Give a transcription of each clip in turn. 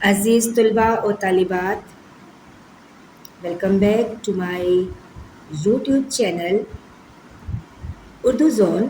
Aziz Tulba or Talibat, welcome back to my YouTube channel Urdu Zone.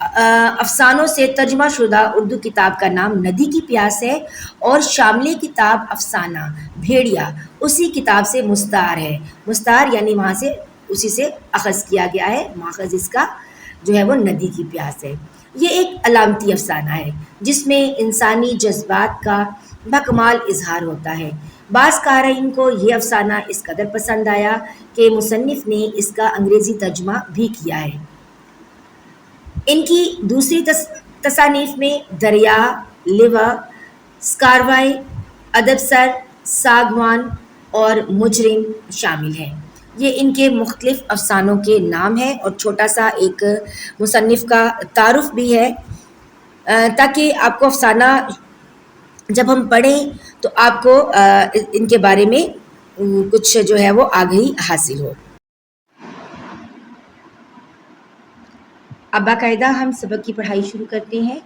افسانوں سے ترجمہ شدہ اردو کتاب کا نام ندی کی پیاس ہے، اور شاملی کتاب افسانہ بھیڑیا اسی کتاب سے مستعار ہے۔ مستعار یعنی وہاں سے اسی سے اخذ کیا گیا ہے، ماخذ اس کا جو ہے وہ ندی کی پیاس ہے۔ یہ ایک علامتی افسانہ ہے جس میں انسانی جذبات کا بکمال اظہار ہوتا ہے۔ بعض قارئین کو یہ افسانہ اس قدر پسند آیا کہ مصنف نے اس کا انگریزی ترجمہ بھی کیا ہے۔ ان کی دوسری تصانیف میں دریا، لوا، سکاروائی، ادب سر، ساگوان اور مجرم شامل ہیں۔ یہ ان کے مختلف افسانوں کے نام ہیں اور چھوٹا سا ایک مصنف کا تعارف بھی ہے، تاکہ آپ کو افسانہ جب ہم پڑھیں تو آپ کو ان کے بارے میں کچھ جو ہے وہ آگہی حاصل ہو۔ اب باقاعدہ ہم سبق کی پڑھائی شروع کرتے ہیں۔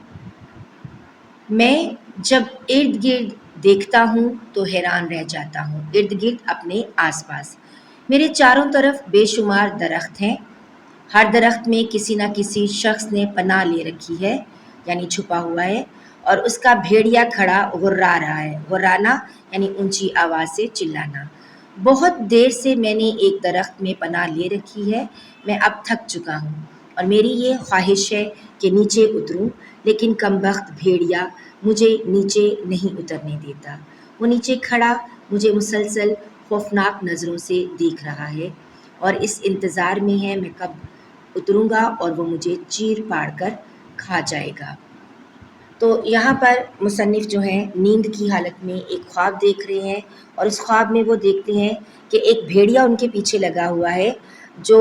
میں جب ارد گرد دیکھتا ہوں تو حیران رہ جاتا ہوں، ارد گرد اپنے آس پاس میرے چاروں طرف بے شمار درخت ہیں۔ ہر درخت میں کسی نہ کسی شخص نے پناہ لے رکھی ہے، یعنی چھپا ہوا ہے، اور اس کا بھیڑیا کھڑا غرا رہا ہے۔ غرانا یعنی اونچی آواز سے چلانا۔ بہت دیر سے میں نے ایک درخت میں پناہ لے رکھی ہے، میں اب تھک چکا ہوں اور میری یہ خواہش ہے کہ نیچے اتروں، لیکن کمبخت بھیڑیا مجھے نیچے نہیں اترنے دیتا۔ وہ نیچے کھڑا مجھے مسلسل خوفناک نظروں سے دیکھ رہا ہے اور اس انتظار میں ہے میں کب اتروں گا اور وہ مجھے چیر پاڑ کر کھا جائے گا۔ تو یہاں پر مصنف جو ہیں نیند کی حالت میں ایک خواب دیکھ رہے ہیں، اور اس خواب میں وہ دیکھتے ہیں کہ ایک بھیڑیا ان کے پیچھے لگا ہوا ہے جو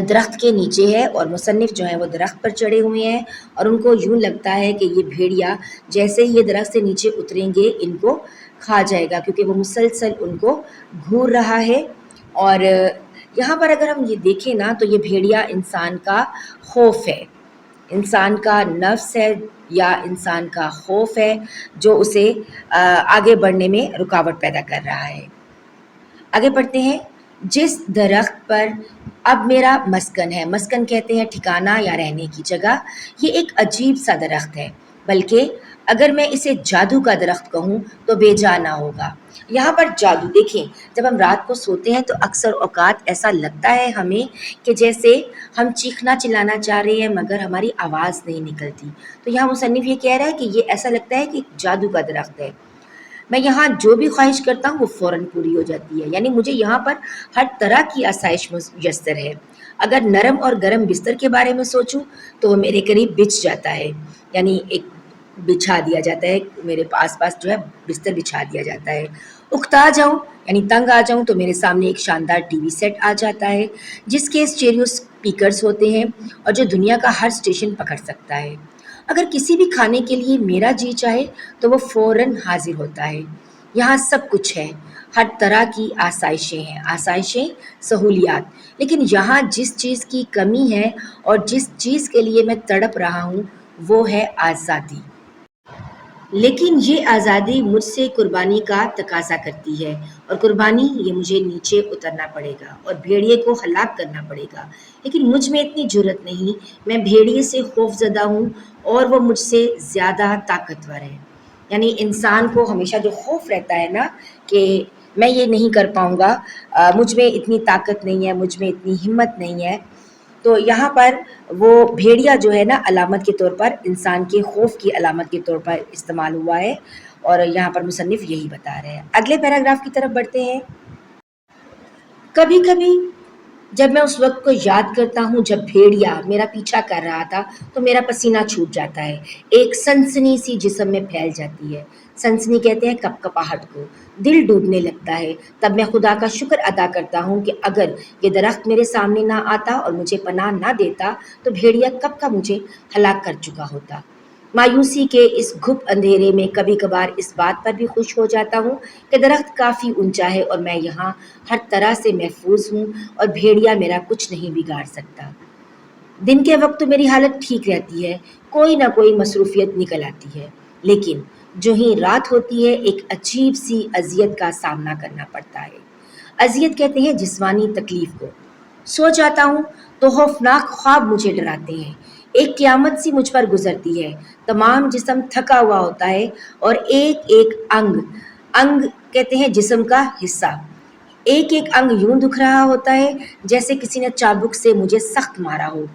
درخت کے نیچے ہے، اور مصنف جو ہیں وہ درخت پر چڑھے ہوئے ہیں، اور ان کو یوں لگتا ہے کہ یہ بھیڑیا جیسے ہی یہ درخت سے نیچے اتریں گے ان کو کھا جائے گا، کیونکہ وہ مسلسل ان کو گھور رہا ہے۔ اور یہاں پر اگر ہم یہ دیکھیں نا تو یہ بھیڑیا انسان کا خوف ہے، انسان کا نفس ہے یا انسان کا خوف ہے جو اسے آگے بڑھنے میں رکاوٹ پیدا کر رہا ہے۔ آگے بڑھتے ہیں۔ جس درخت پر اب میرا مسکن ہے، مسکن کہتے ہیں ٹھکانہ یا رہنے کی جگہ، یہ ایک عجیب سا درخت ہے، بلکہ اگر میں اسے جادو کا درخت کہوں تو بے جا نہ ہوگا۔ یہاں پر جادو دیکھیں، جب ہم رات کو سوتے ہیں تو اکثر اوقات ایسا لگتا ہے ہمیں کہ جیسے ہم چیخنا چلانا چاہ رہے ہیں مگر ہماری آواز نہیں نکلتی۔ تو یہاں مصنف یہ کہہ رہا ہے کہ یہ ایسا لگتا ہے کہ جادو کا درخت ہے، میں یہاں جو بھی خواہش کرتا ہوں وہ فوراً پوری ہو جاتی ہے، یعنی مجھے یہاں پر ہر طرح کی آسائش میسر ہے۔ اگر نرم اور گرم بستر کے بارے میں سوچوں تو وہ میرے قریب بچھ جاتا ہے، یعنی ایک بچھا دیا جاتا ہے، میرے آس پاس جو ہے بستر بچھا دیا جاتا ہے۔ اکتا جاؤں یعنی تنگ آ جاؤں تو میرے سامنے ایک شاندار ٹی وی سیٹ آ جاتا ہے جس کے اسٹیریو سپیکرز ہوتے ہیں اور جو دنیا کا ہر اسٹیشن پکڑ سکتا ہے۔ اگر کسی بھی کھانے کے لیے میرا جی چاہے تو وہ فوراً حاضر ہوتا ہے۔ یہاں سب کچھ ہے، ہر طرح کی آسائشیں ہیں، آسائشیں، سہولیات، لیکن یہاں جس چیز کی کمی ہے اور جس چیز کے لیے میں تڑپ رہا ہوں وہ ہے آزادی۔ لیکن یہ آزادی مجھ سے قربانی کا تقاضا کرتی ہے، اور قربانی یہ مجھے نیچے اترنا پڑے گا اور بھیڑیے کو ہلاک کرنا پڑے گا، لیکن مجھ میں اتنی جرأت نہیں، میں بھیڑیے سے خوف زدہ ہوں اور وہ مجھ سے زیادہ طاقتور ہے۔ یعنی انسان کو ہمیشہ جو خوف رہتا ہے نا کہ میں یہ نہیں کر پاؤں گا، مجھ میں اتنی طاقت نہیں ہے، مجھ میں اتنی ہمت نہیں ہے، تو یہاں پر وہ بھیڑیا جو ہے نا علامت کے طور پر انسان کے خوف کی علامت کے طور پر استعمال ہوا ہے، اور یہاں پر مصنف یہی بتا رہے ہیں۔ اگلے پیراگراف کی طرف بڑھتے ہیں۔ کبھی کبھی جب میں اس وقت کو یاد کرتا ہوں جب بھیڑیا میرا پیچھا کر رہا تھا تو میرا پسینہ چھوٹ جاتا ہے، ایک سنسنی سی جسم میں پھیل جاتی ہے، سنسنی کہتے ہیں کپ کپاہٹ کو، دل ڈوبنے لگتا ہے۔ تب میں خدا کا شکر ادا کرتا ہوں کہ اگر یہ درخت میرے سامنے نہ آتا اور مجھے پناہ نہ دیتا تو بھیڑیا کب کا مجھے ہلاک کر چکا ہوتا۔ مایوسی کے اس گھپ اندھیرے میں کبھی کبھار اس بات پر بھی خوش ہو جاتا ہوں کہ درخت کافی اونچا ہے اور میں یہاں ہر طرح سے محفوظ ہوں اور بھیڑیا میرا کچھ نہیں بگاڑ سکتا۔ دن کے وقت تو میری حالت ٹھیک رہتی ہے، کوئی نہ کوئی مصروفیت نکل آتی ہے، لیکن جو ہی رات ہوتی ہے ایک عجیب سی اذیت کا سامنا کرنا پڑتا ہے۔ اذیت کہتے ہیں جسمانی تکلیف کو۔ سو جاتا ہوں تو خوفناک خواب مجھے ڈراتے ہیں، ایک قیامت سی مجھ پر گزرتی ہے، تمام جسم تھکا ہوا ہوتا ہے اور ایک ایک انگ کہتے ہیں جسم کا حصہ، ایک ایک انگ یوں دکھ رہا ہوتا ہے جیسے کسی نے چابک سے مجھے سخت مارا ہو۔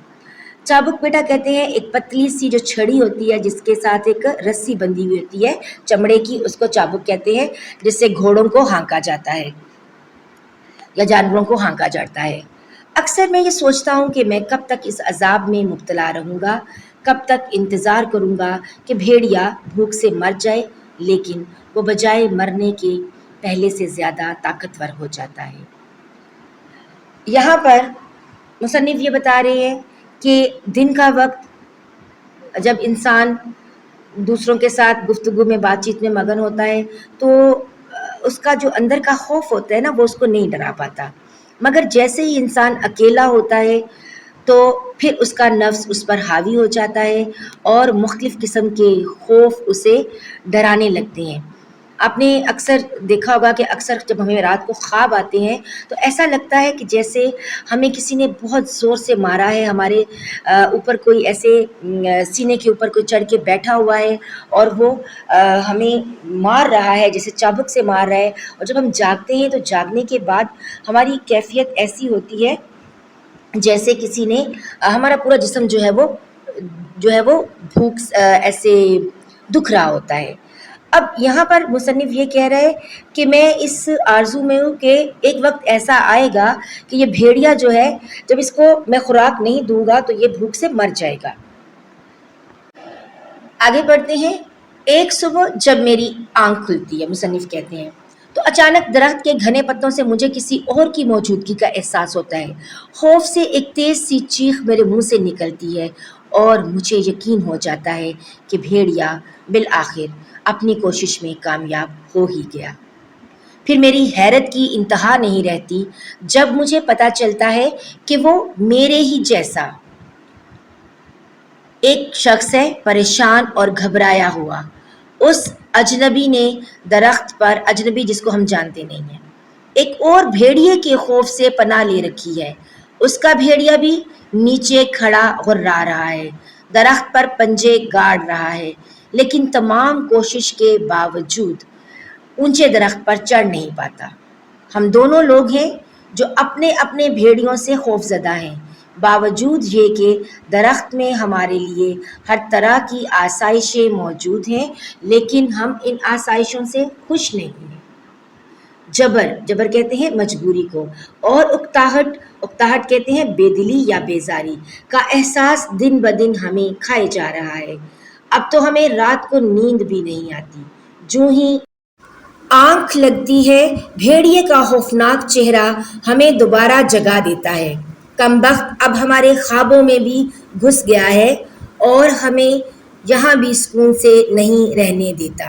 چابک بیٹا کہتے ہیں ایک پتلی سی جو چھڑی ہوتی ہے جس کے ساتھ ایک رسی بندھی ہوئی ہوتی ہے چمڑے کی، اس کو چابک کہتے ہیں، جس سے گھوڑوں کو ہانکا جاتا ہے یا جانوروں کو ہانکا جاتا ہے۔ اکثر میں یہ سوچتا ہوں کہ میں کب تک اس عذاب میں مبتلا رہوں گا، کب تک انتظار کروں گا کہ بھیڑیا بھوک سے مر جائے، لیکن وہ بجائے مرنے کے پہلے سے زیادہ طاقتور ہو جاتا ہے۔ یہاں پر مصنف یہ بتا رہے ہیں کہ دن کا وقت جب انسان دوسروں کے ساتھ گفتگو میں بات چیت میں مگن ہوتا ہے تو اس کا جو اندر کا خوف ہوتا ہے نا وہ اس کو نہیں ڈرا پاتا، مگر جیسے ہی انسان اکیلا ہوتا ہے تو پھر اس کا نفس اس پر حاوی ہو جاتا ہے اور مختلف قسم کے خوف اسے ڈرانے لگتے ہیں۔ آپ نے اکثر دیکھا ہوگا کہ اکثر جب ہمیں رات کو خواب آتے ہیں تو ایسا لگتا ہے کہ جیسے ہمیں کسی نے بہت زور سے مارا ہے، ہمارے اوپر کوئی ایسے سینے کے اوپر کوئی چڑھ کے بیٹھا ہوا ہے اور وہ ہمیں مار رہا ہے، جیسے چابک سے مار رہا ہے، اور جب ہم جاگتے ہیں تو جاگنے کے بعد ہماری کیفیت ایسی ہوتی ہے جیسے کسی نے ہمارا پورا جسم جو ہے وہ بھوک ایسے دکھ رہا ہوتا ہے۔ اب یہاں پر مصنف یہ کہہ رہے کہ میں اس آرزو میں ہوں کہ ایک وقت ایسا آئے گا کہ یہ بھیڑیا جو ہے جب اس کو میں خوراک نہیں دوں گا تو یہ بھوک سے مر جائے گا۔ آگے بڑھتے ہیں۔ ایک صبح جب میری آنکھ کھلتی ہے، مصنف کہتے ہیں، تو اچانک درخت کے گھنے پتوں سے مجھے کسی اور کی موجودگی کا احساس ہوتا ہے۔ خوف سے ایک تیز سی چیخ میرے منہ سے نکلتی ہے اور مجھے یقین ہو جاتا ہے کہ بھیڑیا بالآخر اپنی کوشش میں کامیاب ہو ہی گیا۔ پھر میری حیرت کی انتہا نہیں رہتی جب مجھے پتہ چلتا ہے کہ وہ میرے ہی جیسا ایک شخص ہے، پریشان اور گھبرایا ہوا۔ اس اجنبی نے درخت پر، اجنبی جس کو ہم جانتے نہیں ہیں، ایک اور بھیڑیے کے خوف سے پناہ لے رکھی ہے۔ اس کا بھیڑیا بھی نیچے کھڑا غرا رہا ہے، درخت پر پنجے گاڑ رہا ہے، لیکن تمام کوشش کے باوجود اونچے درخت پر چڑھ نہیں پاتا۔ ہم دونوں لوگ ہیں جو اپنے اپنے بھیڑیوں سے خوف زدہ ہیں، باوجود یہ کہ درخت میں ہمارے لیے ہر طرح کی آسائشیں موجود ہیں، لیکن ہم ان آسائشوں سے خوش نہیں ہیں۔ جبر کہتے ہیں مجبوری کو، اور اکتاہٹ کہتے ہیں بے دلی یا بیزاری کا احساس دن بدن ہمیں کھائے جا رہا ہے۔ اب تو ہمیں رات کو نیند بھی نہیں آتی، جو ہی آنکھ لگتی ہے بھیڑیے کا خوفناک چہرہ ہمیں دوبارہ جگا دیتا ہے۔ کمبخت اب ہمارے خوابوں میں بھی گھس گیا ہے اور ہمیں یہاں بھی سکون سے نہیں رہنے دیتا،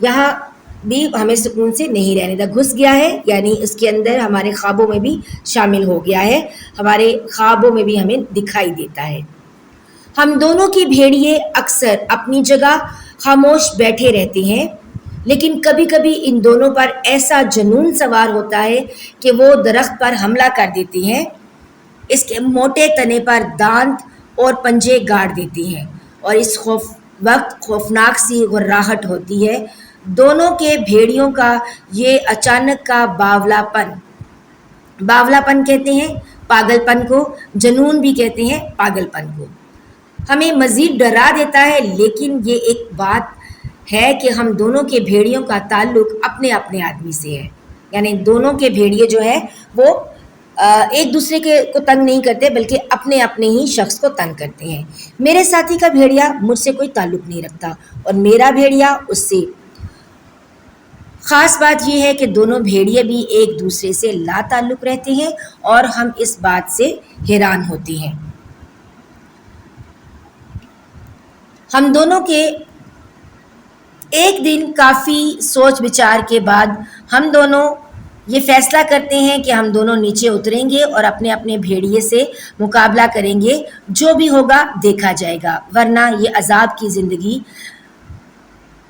یہاں بھی ہمیں سکون سے نہیں رہنے دیتا۔ گھس گیا ہے یعنی اس کے اندر ہمارے خوابوں میں بھی شامل ہو گیا ہے، ہمارے خوابوں میں بھی ہمیں دکھائی دیتا ہے۔ ہم دونوں کے بھیڑیے اکثر اپنی جگہ خاموش بیٹھے رہتے ہیں، لیکن کبھی کبھی ان دونوں پر ایسا جنون سوار ہوتا ہے کہ وہ درخت پر حملہ کر دیتے ہیں، اس کے موٹے تنے پر دانت اور پنجے گاڑ دیتے ہیں، اور اس وقت خوفناک سی غراہٹ ہوتی ہے۔ دونوں کے بھیڑیوں کا یہ اچانک کا باولا پن کہتے ہیں پاگل پن کو، جنون بھی کہتے ہیں پاگل پن کو، ہمیں مزید ڈرا دیتا ہے۔ لیکن یہ ایک بات ہے کہ ہم دونوں کے بھیڑیوں کا تعلق اپنے اپنے آدمی سے ہے، یعنی دونوں کے بھیڑیے جو ہے وہ ایک دوسرے کو تنگ نہیں کرتے بلکہ اپنے اپنے ہی شخص کو تنگ کرتے ہیں۔ میرے ساتھی کا بھیڑیا مجھ سے کوئی تعلق نہیں رکھتا اور میرا بھیڑیا اس سے۔ خاص بات یہ ہے کہ دونوں بھیڑیے بھی ایک دوسرے سے لا تعلق رہتے ہیں اور ہم اس بات سے حیران ہوتے ہیں۔ ہم دونوں کے ایک دن کافی سوچ بچار کے بعد ہم دونوں یہ فیصلہ کرتے ہیں کہ ہم دونوں نیچے اتریں گے اور اپنے اپنے بھیڑیے سے مقابلہ کریں گے، جو بھی ہوگا دیکھا جائے گا، ورنہ یہ عذاب کی زندگی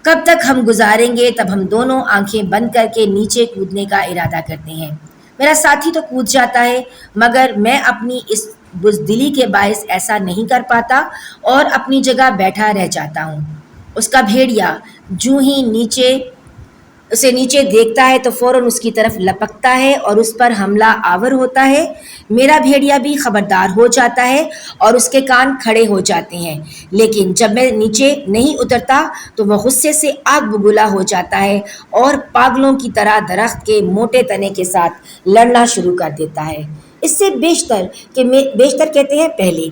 کب تک ہم گزاریں گے۔ تب ہم دونوں آنکھیں بند کر کے نیچے کودنے کا ارادہ کرتے ہیں۔ میرا ساتھی تو کود جاتا ہے، مگر میں اپنی اس بزدلی کے باعث ایسا نہیں کر پاتا اور اپنی جگہ بیٹھا رہ جاتا ہوں۔ اس کا بھیڑیا جو ہی نیچے دیکھتا ہے تو فوراً اس کی طرف لپکتا ہے اور اس پر حملہ آور ہوتا ہے۔ میرا بھیڑیا بھی خبردار ہو جاتا ہے اور اس کے کان کھڑے ہو جاتے ہیں، لیکن جب میں نیچے نہیں اترتا تو وہ غصے سے آگ بگولا ہو جاتا ہے اور پاگلوں کی طرح درخت کے موٹے تنے کے ساتھ لڑنا شروع کر دیتا ہے۔ اس سے بیشتر کہتے ہیں پہلے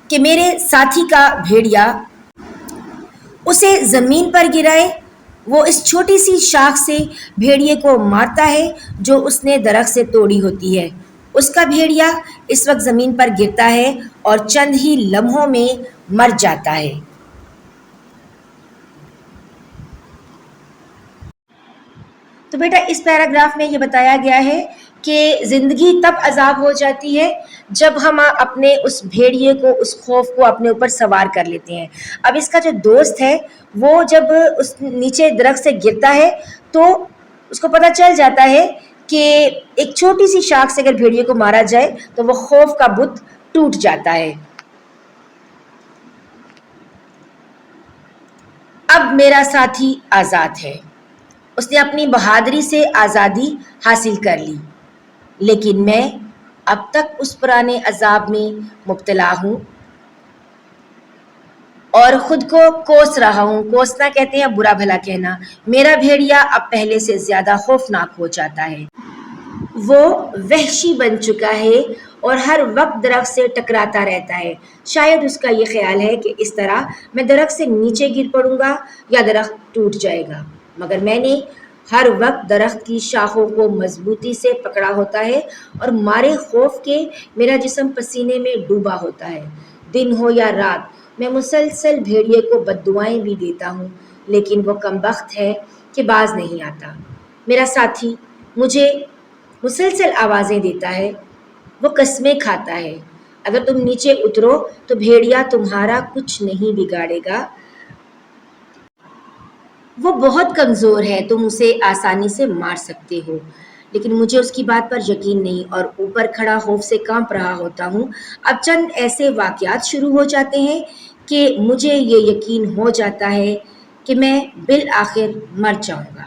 کہ میرے ساتھی کا بھیڑیا اسے زمین پر گرائے، وہ اس چھوٹی سی شاخ سے بھیڑیے کو مارتا ہے جو اس نے درخت سے توڑی ہوتی ہے۔ اس کا بھیڑیا اس وقت زمین پر گرتا ہے اور چند ہی لمحوں میں مر جاتا ہے۔ تو بیٹا اس پیراگراف میں یہ بتایا گیا ہے کہ زندگی تب عذاب ہو جاتی ہے جب ہم اپنے اس بھیڑیے کو، اس خوف کو اپنے اوپر سوار کر لیتے ہیں۔ اب اس کا جو دوست ہے وہ جب اس نیچے درخت سے گرتا ہے تو اس کو پتہ چل جاتا ہے کہ ایک چھوٹی سی شاخ سے اگر بھیڑیے کو مارا جائے تو وہ خوف کا بت ٹوٹ جاتا ہے۔ اب میرا ساتھی آزاد ہے، اس نے اپنی بہادری سے آزادی حاصل کر لی، لیکن میں اب تک اس پرانے عذاب میں مبتلا ہوں اور خود کو کوس رہا ہوں۔ کوسنا کہتے ہیں برا بھلا کہنا۔ میرا بھیڑیا اب پہلے سے زیادہ خوفناک ہو جاتا ہے، وہ وحشی بن چکا ہے اور ہر وقت درخت سے ٹکراتا رہتا ہے۔ شاید اس کا یہ خیال ہے کہ اس طرح میں درخت سے نیچے گر پڑوں گا یا درخت ٹوٹ جائے گا، مگر میں نے ہر وقت درخت کی شاخوں کو مضبوطی سے پکڑا ہوتا ہے اور مارے خوف کے میرا جسم پسینے میں ڈوبا ہوتا ہے۔ دن ہو یا رات میں مسلسل بھیڑیے کو بددعائیں بھی دیتا ہوں، لیکن وہ کمبخت ہے کہ باز نہیں آتا۔ میرا ساتھی مجھے مسلسل آوازیں دیتا ہے، وہ قسمیں کھاتا ہے، اگر تم نیچے اترو تو بھیڑیا تمہارا کچھ نہیں بگاڑے گا، وہ بہت کمزور ہے، تم اسے آسانی سے مار سکتے ہو۔ لیکن مجھے اس کی بات پر یقین نہیں اور اوپر کھڑا خوف سے کانپ رہا ہوتا ہوں۔ اب چند ایسے واقعات شروع ہو جاتے ہیں کہ مجھے یہ یقین ہو جاتا ہے کہ میں بالآخر مر جاؤں گا۔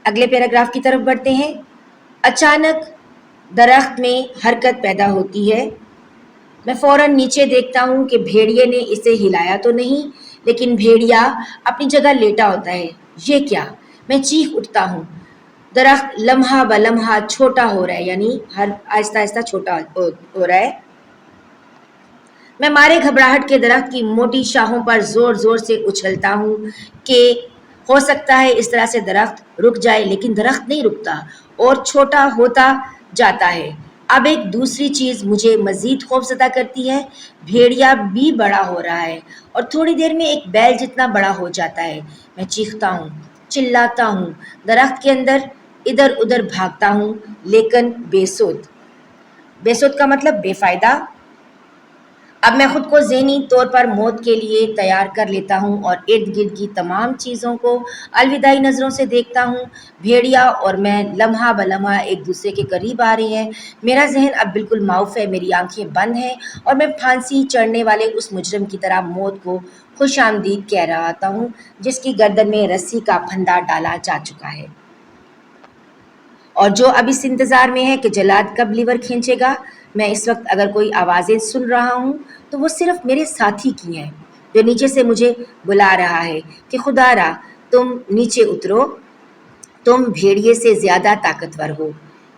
اگلے پیراگراف کی طرف بڑھتے ہیں۔ اچانک درخت میں حرکت پیدا ہوتی ہے، میں فوراً نیچے دیکھتا ہوں کہ بھیڑیے نے اسے ہلایا تو نہیں، لیکن بھیڑیا اپنی جگہ لیٹا ہوتا ہے۔ یہ کیا؟ میں چیخ اٹھتا ہوں۔ درخت لمحہ بہ لمحہ چھوٹا ہو رہا ہے، یعنی ہر آہستہ آہستہ چھوٹا ہو رہا ہے۔ میں مارے گھبراہٹ کے درخت کی موٹی شاخوں پر زور زور سے اچھلتا ہوں کہ ہو سکتا ہے اس طرح سے درخت رک جائے، لیکن درخت نہیں رکتا اور چھوٹا ہوتا جاتا ہے۔ اب ایک دوسری چیز مجھے مزید خوفزدہ کرتی ہے، بھیڑیا بھی بڑا ہو رہا ہے اور تھوڑی دیر میں ایک بیل جتنا بڑا ہو جاتا ہے۔ میں چیختا ہوں، چلاتا ہوں، درخت کے اندر ادھر ادھر بھاگتا ہوں، لیکن بے سود کا مطلب بے فائدہ۔ اب میں خود کو ذہنی طور پر موت کے لیے تیار کر لیتا ہوں اور ارد گرد کی تمام چیزوں کو الوداعی نظروں سے دیکھتا ہوں۔ بھیڑیا اور میں لمحہ بہ لمحہ ایک دوسرے کے قریب آ رہے ہیں۔ میرا ذہن اب بالکل معاف ہے، میری آنکھیں بند ہیں اور میں پھانسی چڑھنے والے اس مجرم کی طرح موت کو خوش آمدید کہہ رہا ہوتا ہوں جس کی گردن میں رسی کا پھندا ڈالا جا چکا ہے اور جو اب اس انتظار میں ہے کہ جلاد کب لیور کھینچے گا۔ میں اس وقت اگر کوئی آوازیں سن رہا ہوں تو وہ صرف میرے ساتھی کی ہیں جو نیچے سے مجھے بلا رہا ہے کہ خدا را تم نیچے اترو، تم بھیڑیے سے زیادہ طاقتور ہو۔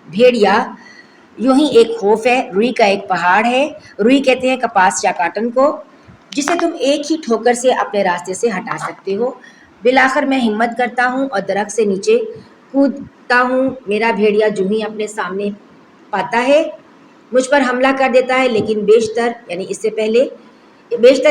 بھیڑیا یوں ہی ایک خوف ہے، روئی کا ایک پہاڑ ہے، روئی کہتے ہیں کپاس یا کاٹن کو، جسے تم ایک ہی ٹھوکر سے اپنے راستے سے ہٹا سکتے ہو۔ بالآخر میں ہمت کرتا ہوں اور درخت سے نیچے کودتا ہوں۔ میرا بھیڑیا جو ہی اپنے سامنے پاتا ہے مجھ پر حملہ کر دیتا ہے، لیکن بیشتر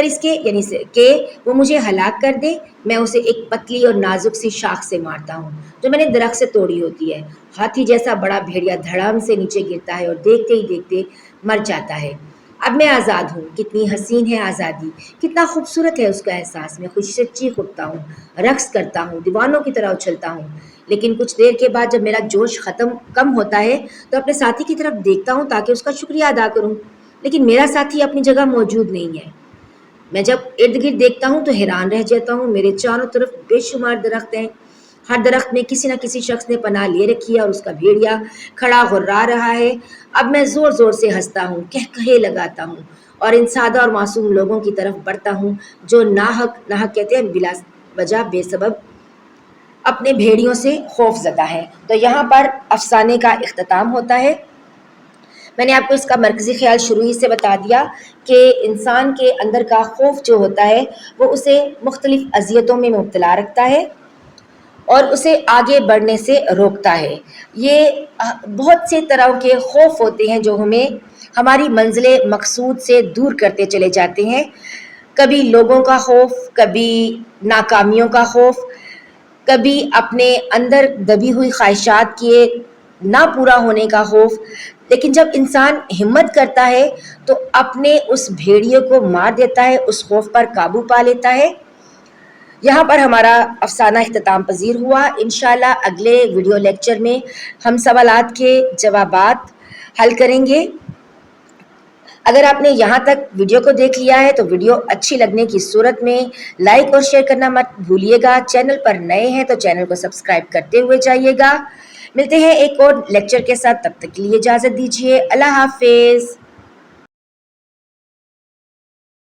اس کے یعنی کہ وہ مجھے ہلاک کر دے، میں اسے ایک پتلی اور نازک سی شاخ سے مارتا ہوں جو میں نے درخت سے توڑی ہوتی ہے۔ ہاتھی جیسا بڑا بھیڑیا دھڑام سے نیچے گرتا ہے اور دیکھتے ہی دیکھتے مر جاتا ہے۔ اب میں آزاد ہوں، کتنی حسین ہے آزادی، کتنا خوبصورت ہے اس کا احساس۔ میں خوشی سے چیخ اٹھتا ہوں، رقص کرتا ہوں، دیوانوں کی طرح اچھلتا ہوں۔ لیکن کچھ دیر کے بعد جب میرا جوش کم ہوتا ہے تو اپنے ساتھی کی طرف دیکھتا ہوں تاکہ اس کا شکریہ ادا کروں، لیکن میرا ساتھی اپنی جگہ موجود نہیں ہے۔ میں جب ارد گرد دیکھتا ہوں تو حیران رہ جاتا ہوں، میرے چاروں طرف بے شمار درخت ہیں، ہر درخت میں کسی نہ کسی شخص نے پناہ لیے رکھی ہے اور اس کا بھیڑیا کھڑا غرا رہا ہے۔ اب میں زور زور سے ہنستا ہوں، کہے لگاتا ہوں اور ان سادہ اور معصوم لوگوں کی طرف بڑھتا ہوں جو ناحق کہتے ہیں بلا وجہ بے سبب اپنے بھیڑیوں سے خوف زدہ ہیں۔ تو یہاں پر افسانے کا اختتام ہوتا ہے۔ میں نے آپ کو اس کا مرکزی خیال شروع ہی سے بتا دیا کہ انسان کے اندر کا خوف جو ہوتا ہے وہ اسے مختلف اذیتوں میں مبتلا رکھتا ہے اور اسے آگے بڑھنے سے روکتا ہے۔ یہ بہت سے طرح کے خوف ہوتے ہیں جو ہمیں ہماری منزل مقصود سے دور کرتے چلے جاتے ہیں۔ کبھی لوگوں کا خوف، کبھی ناکامیوں کا خوف، کبھی اپنے اندر دبی ہوئی خواہشات کے نہ پورا ہونے کا خوف۔ لیکن جب انسان ہمت کرتا ہے تو اپنے اس بھیڑیے کو مار دیتا ہے، اس خوف پر قابو پا لیتا ہے۔ یہاں پر ہمارا افسانہ اختتام پذیر ہوا۔ انشاءاللہ اگلے ویڈیو لیکچر میں ہم سوالات کے جوابات حل کریں گے۔ اگر آپ نے یہاں تک ویڈیو کو دیکھ لیا ہے تو ویڈیو اچھی لگنے کی صورت میں لائک اور شیئر کرنا مت بھولیے گا۔ چینل پر نئے ہیں تو چینل کو سبسکرائب کرتے ہوئے جائیے گا۔ ملتے ہیں ایک اور لیکچر کے ساتھ، تب تک کے لیے اجازت دیجیے۔ اللہ حافظ۔